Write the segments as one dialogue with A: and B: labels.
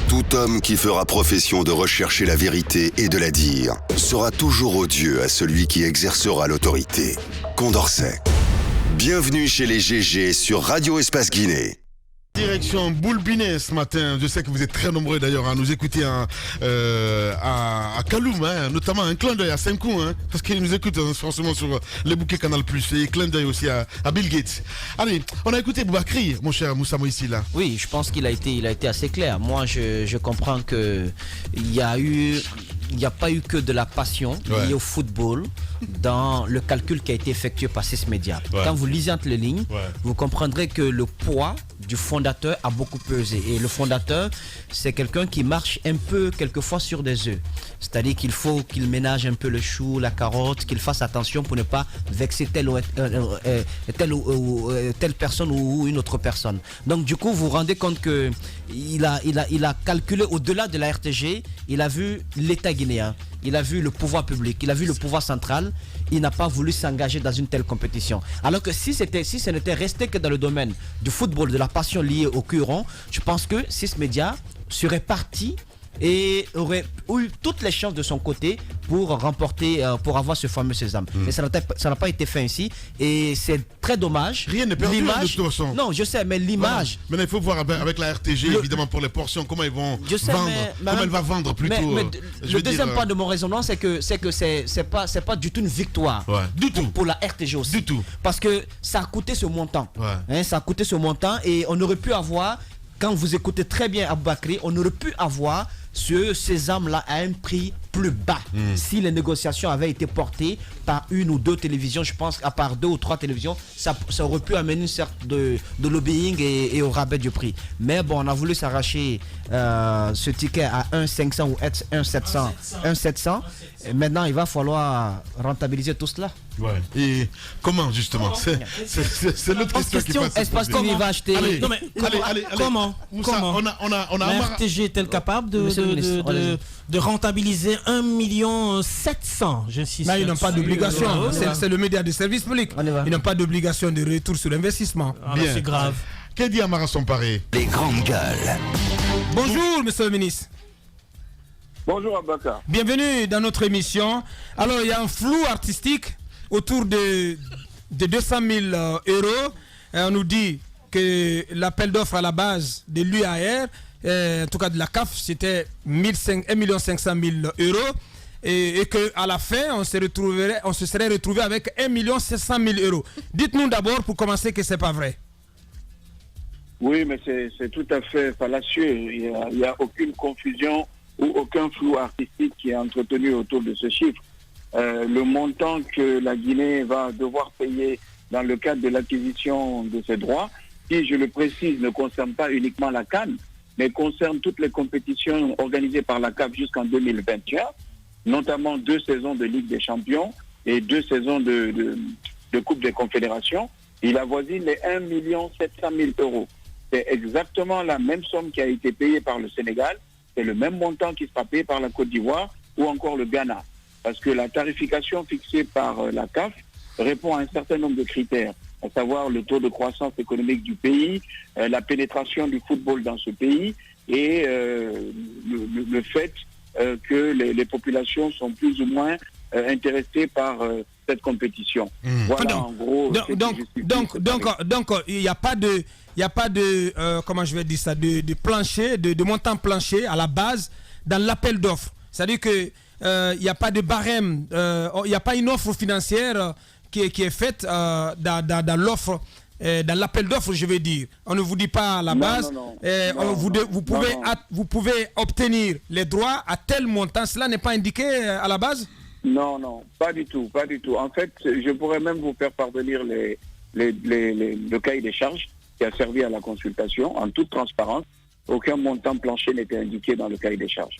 A: Tout homme qui fera profession de rechercher la vérité et de la dire sera toujours odieux à celui qui exercera l'autorité. Condorcet. Bienvenue chez les GG sur Radio Espace Guinée.
B: Direction Boulbinet ce matin. Je sais que vous êtes très nombreux d'ailleurs à nous écouter à Kaloum, notamment un clin d'œil à Senkou, parce qu'ils nous écoutent forcément sur les bouquets Canal+, et clin d'œil aussi à Bill Gates. Allez, on a écouté Boubakri, mon cher Moussa Moïsi là.
C: Oui, je pense qu'il a été assez clair. Moi, je comprends que il n'y a pas eu que de la passion liée au football dans le calcul qui a été effectué par ces médias. Quand vous lisez entre les lignes, vous comprendrez que le poids du fondateur a beaucoup pesé. Et le fondateur, c'est quelqu'un qui marche un peu, quelquefois, sur des œufs. C'est-à-dire qu'il faut qu'il ménage un peu le chou, la carotte, qu'il fasse attention pour ne pas vexer telle personne ou une autre personne. Donc, du coup, vous vous rendez compte qu'il a calculé au-delà de la RTG, il a vu l'État guinéen, il a vu le pouvoir public, il a vu le pouvoir central, il n'a pas voulu s'engager dans une telle compétition. Alors que si ce n'était resté que dans le domaine du football, de la passion liée au Curon, je pense que Six Médias serait parti et aurait eu toutes les chances de son côté pour remporter, pour avoir ce fameux sésame. Mais ça n'a pas été fait ainsi et c'est très dommage.
B: Rien n'est perdu de toute façon.
C: Non, je sais, mais l'image...
B: Maintenant, il faut voir avec la RTG, évidemment, pour les portions, comment ils vont vendre, comment elle va vendre plutôt.
C: Le deuxième point de mon raisonnement, c'est que c'est pas du tout une victoire.
B: Du tout.
C: Pour la RTG aussi.
B: Du tout.
C: Parce que ça a coûté ce montant. Ça a coûté ce montant et on aurait pu avoir, quand vous écoutez très bien Aboubakri, on aurait pu avoir ce sésame-là à un prix plus bas. Si les négociations avaient été portées par une ou deux télévisions, je pense à part 2 ou 3 télévisions, ça aurait pu amener une sorte de lobbying et au rabais du prix. Mais bon, on a voulu s'arracher ce ticket à 1,500 ou 1,700. 1,700. Maintenant, il va falloir rentabiliser tout cela.
B: Et comment justement? C'est l'autre question qui passe.
C: Espace TV va acheter.
B: Allez,
D: comment
B: on a
D: la RTG est-elle capable de rentabiliser 1,7 million?
E: Là, ils n'ont pas d'obligation. C'est le média de service public. Ils n'ont pas d'obligation de retour sur l'investissement.
B: Bien.
D: C'est grave.
B: Qu'est-ce dit Amara Somparé?
A: Les grandes gueules.
E: Bonjour, monsieur le ministre.
F: Bonjour Abaka.
E: Bienvenue dans notre émission. Alors, il y a un flou artistique autour de 200 000 euros. On nous dit que l'appel d'offres à la base de l'UAR, en tout cas de la CAF, c'était 1 500 000 euros. Et qu'à la fin, on se serait retrouvé avec 1 700 000 euros. Dites-nous d'abord, pour commencer, que ce n'est pas vrai.
F: Oui, mais c'est tout à fait fallacieux. Il n'y a aucune confusion ou aucun flou artistique qui est entretenu autour de ce chiffre. Le montant que la Guinée va devoir payer dans le cadre de l'acquisition de ses droits, qui, je le précise, ne concerne pas uniquement la CAN, mais concerne toutes les compétitions organisées par la CAF jusqu'en 2021, notamment 2 saisons de Ligue des Champions et 2 saisons de Coupe des Confédérations. Il avoisine les 1 700 000 euros. C'est exactement la même somme qui a été payée par le Sénégal, c'est le même montant qui sera payé par la Côte d'Ivoire ou encore le Ghana. Parce que la tarification fixée par la CAF répond à un certain nombre de critères, à savoir le taux de croissance économique du pays, la pénétration du football dans ce pays et le fait que les populations sont plus ou moins intéressées par cette compétition. Voilà en gros.
E: Donc il n'y a pas de comment je vais dire ça, de plancher, de montant plancher à la base dans l'appel d'offres. C'est-à-dire que il n'y a pas de barème, il n'y a pas une offre financière qui est faite dans l'offre, dans l'appel d'offres, je veux dire. On ne vous dit pas à la base, vous pouvez obtenir les droits à tel montant. Cela n'est pas indiqué à la base?
F: Non, pas du tout. En fait, je pourrais même vous faire parvenir le cahier des charges qui a servi à la consultation en toute transparence. Aucun montant plancher n'était indiqué dans le cahier des charges.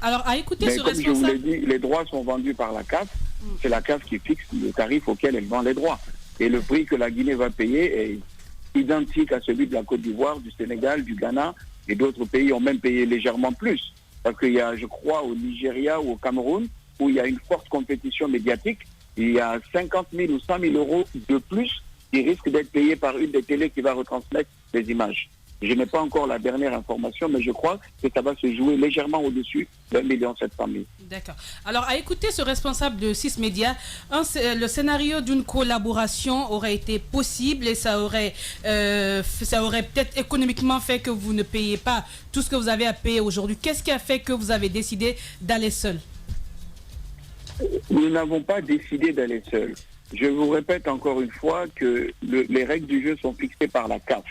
G: Alors, à écouter ce responsable...
F: Comme je vous l'ai dit, les droits sont vendus par la CAF. C'est la CAF qui fixe le tarif auquel elle vend les droits. Et le prix que la Guinée va payer est identique à celui de la Côte d'Ivoire, du Sénégal, du Ghana, et d'autres pays ont même payé légèrement plus. Parce qu'il y a, je crois, au Nigeria ou au Cameroun, où il y a une forte compétition médiatique, il y a 50 000 ou 100 000 euros de plus qui risquent d'être payés par une des télés qui va retransmettre les images. Je n'ai pas encore la dernière information, mais je crois que ça va se jouer légèrement au-dessus d'1 700 000.
G: D'accord. Alors, à écouter ce responsable de 6 médias, le scénario d'une collaboration aurait été possible et ça aurait peut-être économiquement fait que vous ne payez pas tout ce que vous avez à payer aujourd'hui. Qu'est-ce qui a fait que vous avez décidé d'aller seul?
F: Nous n'avons pas décidé d'aller seul. Je vous répète encore une fois que les règles du jeu sont fixées par la CAF.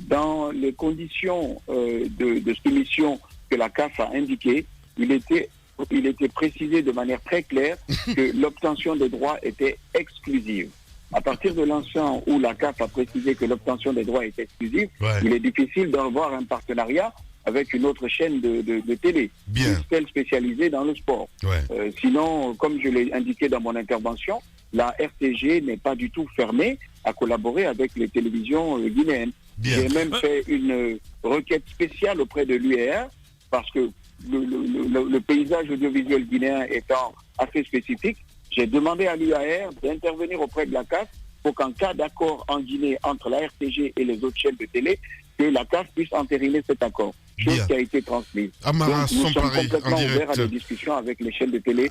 F: Dans les conditions de soumission que la CAF a indiquées, il était précisé de manière très claire que l'obtention des droits était exclusive. À partir de l'instant où la CAF a précisé que l'obtention des droits est exclusive, il est difficile d'avoir un partenariat avec une autre chaîne de télé, celle spécialisée dans le sport. Sinon, comme je l'ai indiqué dans mon intervention, la RTG n'est pas du tout fermée à collaborer avec les télévisions guinéennes. J'ai même fait une requête spéciale auprès de l'UAR parce que le paysage audiovisuel guinéen étant assez spécifique, j'ai demandé à l'UAR d'intervenir auprès de la CAF pour qu'en cas d'accord en Guinée entre la RTG et les autres chaînes de télé, que la CAF puisse entériner cet accord. Chose qui a été transmise.
B: Amara,
F: donc, nous sommes complètement ouverts à des discussions avec les chaînes de télé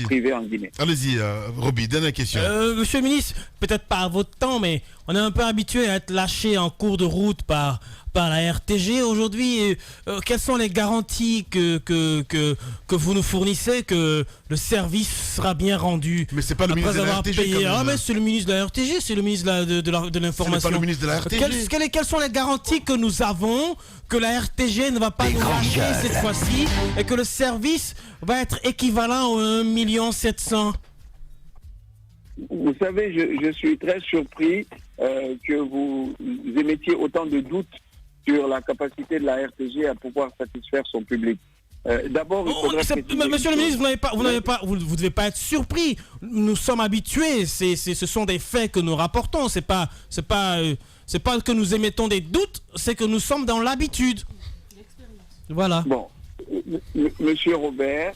F: privées en Guinée.
B: Allez-y, Roby, dernière question.
D: Monsieur le ministre, peut-être pas à votre temps, mais on est un peu habitué à être lâché en cours de route par la RTG. Aujourd'hui, quelles sont les garanties que vous nous fournissez que le service sera bien rendu?
B: Mais c'est pas le ministre de la RTG
D: payé. Ah, mais c'est le ministre de la RTG, c'est le ministre de l'information.
B: C'est pas le ministre de la RTG.
D: Quelles sont les garanties que nous avons que la RTG ne va pas nous lâcher cette fois-ci et que le service va être équivalent aux 1 700 000?
F: Vous savez, je suis très surpris que vous émettiez autant de doutes sur la capacité de la RTG à pouvoir satisfaire son public. D'abord, il faudrait
D: Monsieur le ministre, vous ne devez pas être surpris. Nous sommes habitués. Ce sont des faits que nous rapportons. C'est pas que nous émettons des doutes, c'est que nous sommes dans l'habitude. Voilà.
F: Bon, Monsieur Robert,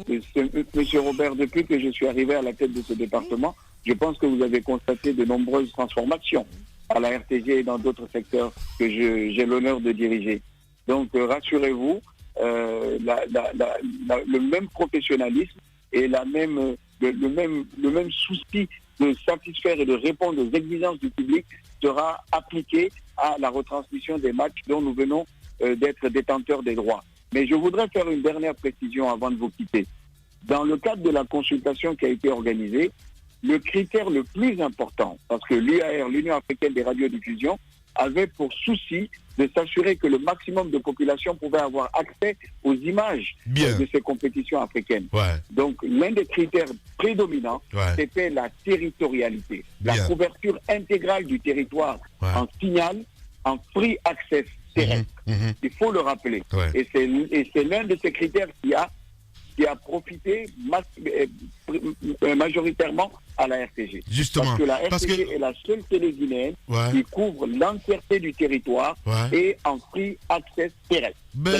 F: depuis que je suis arrivé à la tête de ce département, je pense que vous avez constaté de nombreuses transformations à la RTG et dans d'autres secteurs que j'ai l'honneur de diriger. Donc, rassurez-vous, le même professionnalisme et le même souci de satisfaire et de répondre aux exigences du public sera appliqué à la retransmission des matchs dont nous venons d'être détenteurs des droits. Mais je voudrais faire une dernière précision avant de vous quitter. Dans le cadre de la consultation qui a été organisée, le critère le plus important, parce que l'UAR, l'Union africaine des radiodiffusions, avait pour souci de s'assurer que le maximum de population pouvait avoir accès aux images de ces compétitions africaines. Donc, l'un des critères prédominants, c'était la territorialité, la couverture intégrale du territoire en signal, en free access terrestre. Il faut le rappeler. Et c'est l'un de ces critères qui a profité majoritairement à la RTG.
B: Justement.
F: Parce que la RTG est la seule télé guinéenne qui couvre l'entièreté du territoire et en free access terrestre.
B: Mais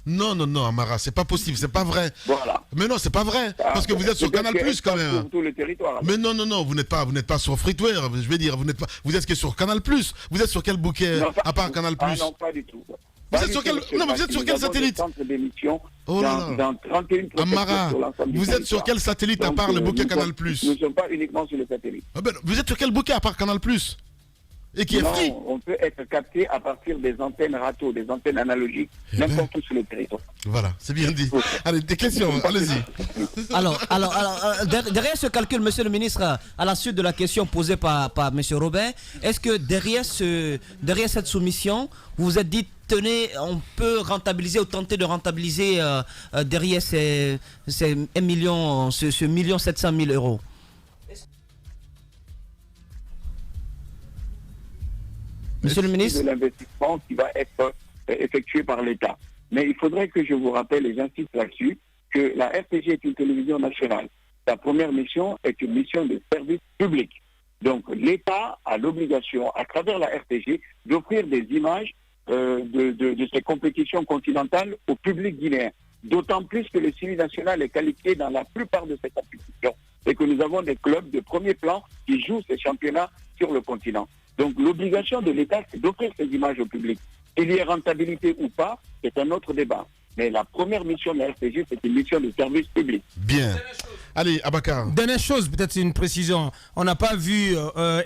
B: non, Amara, c'est pas possible, c'est pas vrai.
F: Voilà.
B: Mais non, c'est pas vrai. Parce que vous êtes sur Canal Plus quand même.
F: Pour tout le territoire.
B: Mais non, vous n'êtes pas sur Freetware. Je vais dire, vous êtes que sur Canal Plus. Vous êtes sur quel bouquet à part Canal Plus?
F: Non, pas du tout.
B: Vous êtes sur quel satellite? Oh là là. Amara, vous êtes sur quel satellite à part le bouquet Canal Plus?
F: Nous ne sommes pas uniquement sur le satellite.
B: Vous êtes sur quel bouquet à part Canal Plus? Et qui est free?
F: On peut être capté à partir des antennes râteaux, des antennes analogiques, n'importe où sur le territoire.
B: Voilà, c'est bien dit. Allez, des questions, allez-y.
C: Alors, derrière ce calcul, monsieur le ministre, à la suite de la question posée par monsieur Robert, est-ce que derrière cette soumission, vous vous êtes dit, tenez, on peut rentabiliser ou tenter de rentabiliser derrière ces 1 million, ce 1 700 000 euros? Monsieur le ministre,
F: de l'investissement qui va être effectué par l'État. Mais il faudrait que je vous rappelle, et j'insiste là-dessus, que la RTG est une télévision nationale. Sa première mission est une mission de service public. Donc l'État a l'obligation, à travers la RTG, d'offrir des images de ces compétitions continentales au public guinéen. D'autant plus que le suivi national est qualifié dans la plupart de ces compétitions et que nous avons des clubs de premier plan qui jouent ces championnats sur le continent. Donc l'obligation de l'État, c'est d'offrir ces images au public. Qu'il y ait rentabilité ou pas, c'est un autre débat. Mais la première mission de la RTG, c'est une mission de service public.
B: Bien. Allez, Abakar.
E: Dernière chose, peut-être une précision. On n'a pas vu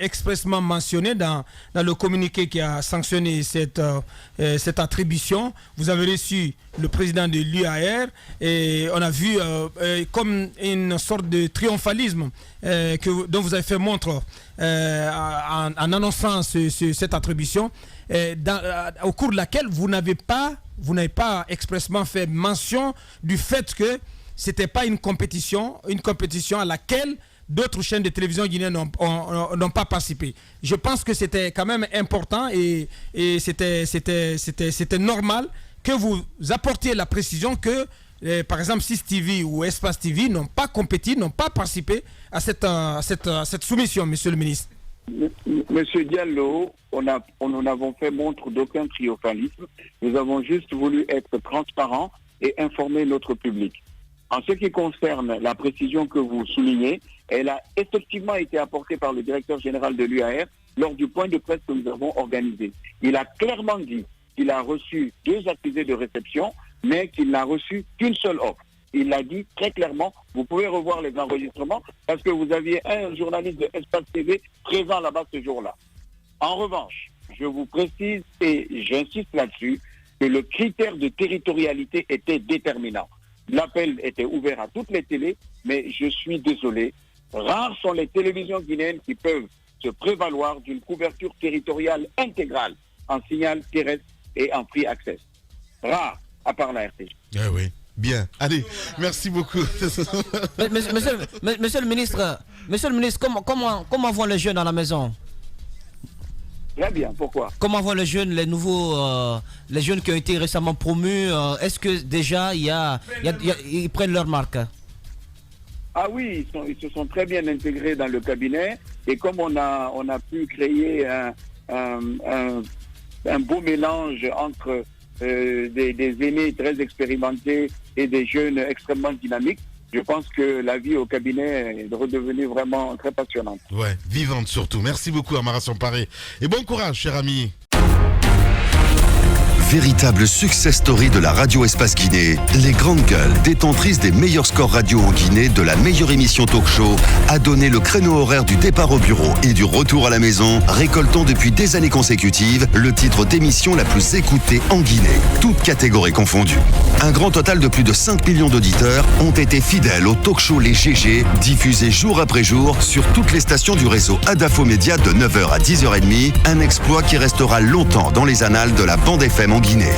E: expressement mentionné dans le communiqué qui a sanctionné cette attribution. Vous avez reçu le président de l'UAR et on a vu comme une sorte de triomphalisme dont vous avez fait montre en annonçant cette attribution, au cours de laquelle vous n'avez pas expressement fait mention du fait que c'était pas une compétition à laquelle d'autres chaînes de télévision guinéennes n'ont pas participé. Je pense que c'était quand même important et c'était normal que vous apportiez la précision que par exemple 6 TV ou Espace TV n'ont pas compéti, n'ont pas participé à cette soumission, monsieur le ministre.
F: Monsieur Diallo, nous n'avons fait montre d'aucun triomphalisme. Nous avons juste voulu être transparents et informer notre public. En ce qui concerne la précision que vous soulignez, elle a effectivement été apportée par le directeur général de l'UAR lors du point de presse que nous avons organisé. Il a clairement dit qu'il a reçu 2 accusés de réception, mais qu'il n'a reçu qu'une seule offre. Il l'a dit très clairement, vous pouvez revoir les enregistrements, parce que vous aviez un journaliste de Espace TV présent là-bas ce jour-là. En revanche, je vous précise et j'insiste là-dessus, que le critère de territorialité était déterminant. L'appel était ouvert à toutes les télés, mais je suis désolé, rares sont les télévisions guinéennes qui peuvent se prévaloir d'une couverture territoriale intégrale en signal terrestre et en free access. Rares, à part la RTG.
B: Ah oui. Bien. Allez, merci beaucoup.
C: Monsieur le ministre, comment vont les jeunes à la maison?
F: Très bien, pourquoi?
C: Comment vont les jeunes, les jeunes qui ont été récemment promus? Est-ce que déjà ils prennent leur marque?
F: Ah oui, ils se sont très bien intégrés dans le cabinet et comme on a pu créer un beau mélange entre des aînés très expérimentés et des jeunes extrêmement dynamiques, je pense que la vie au cabinet est redevenue vraiment très passionnante.
B: Ouais, vivante surtout. Merci beaucoup Amara Samparé. Et bon courage, cher ami.
A: Véritable success story de la radio Espace Guinée, les grandes gueules, détentrices des meilleurs scores radio en Guinée, de la meilleure émission talk show, a donné le créneau horaire du départ au bureau et du retour à la maison, récoltant depuis des années consécutives le titre d'émission la plus écoutée en Guinée, toutes catégories confondues. Un grand total de plus de 5 millions d'auditeurs ont été fidèles au talk show Les GG, diffusé jour après jour sur toutes les stations du réseau Adafo Média de 9h à 10h30, un exploit qui restera longtemps dans les annales de la bande FM en Guinée.